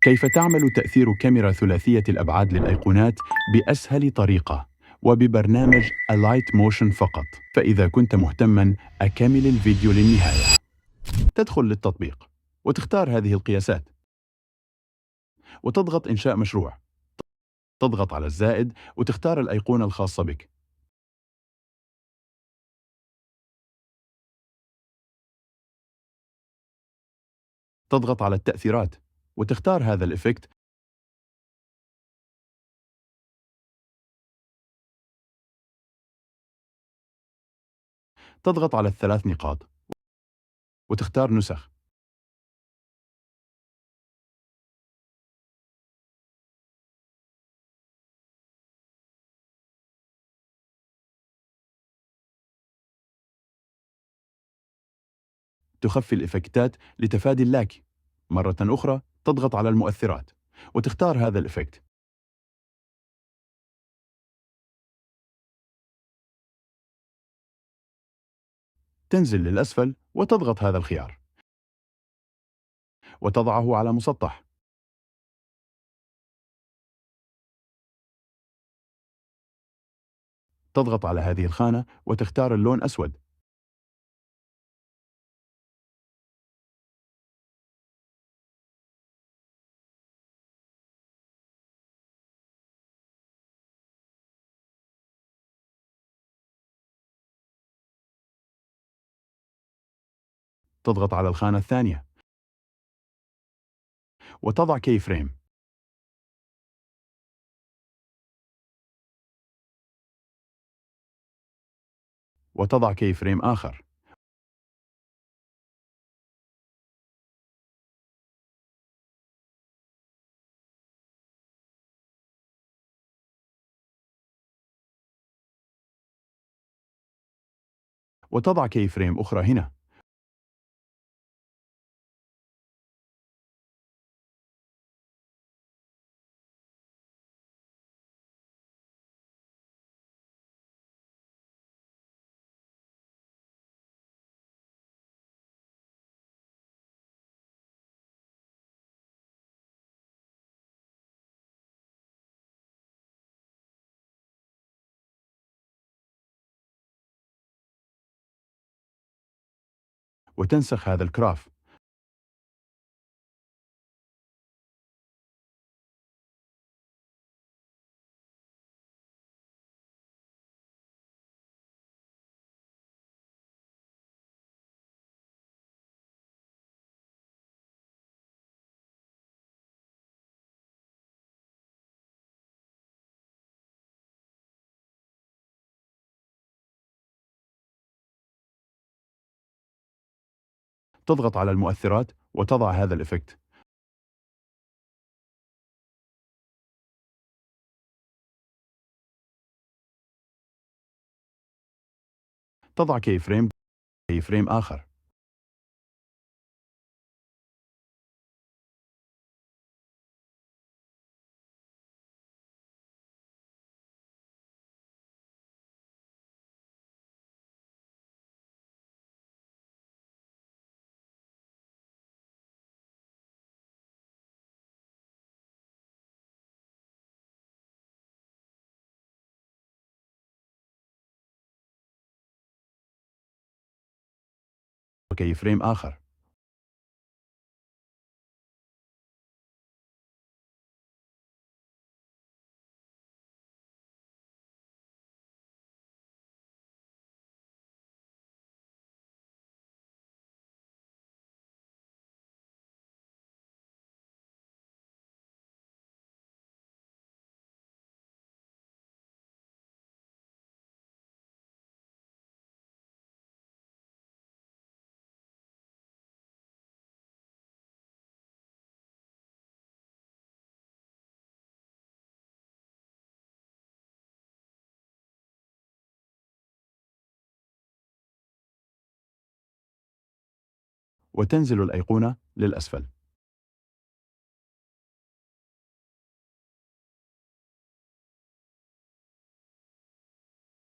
كيف تعمل تأثير كاميرا ثلاثية الأبعاد للأيقونات بأسهل طريقة وببرنامج Alight Motion فقط. فإذا كنت مهتماً أكمل الفيديو للنهاية. تدخل للتطبيق وتختار هذه القياسات وتضغط إنشاء مشروع. تضغط على الزائد وتختار الأيقونة الخاصة بك. تضغط على التأثيرات وتختار هذا الإفكت. تضغط على الثلاث نقاط وتختار نسخ. تخفي الإفكتات لتفادي اللاكي. مرة أخرى تضغط على المؤثرات وتختار هذا الإفكت. تنزل للأسفل وتضغط هذا الخيار وتضعه على مسطح. تضغط على هذه الخانة وتختار اللون أسود. تضغط على الخانة الثانية وتضع كي فريم. وتضع كي فريم آخر. وتضع كي فريم أخرى هنا. وتنسخ هذا الكراف. تضغط على المؤثرات وتضع هذا الإفكت. تضع كي فريم آخر. وكي فريم آخر. وتنزل الأيقونة للأسفل.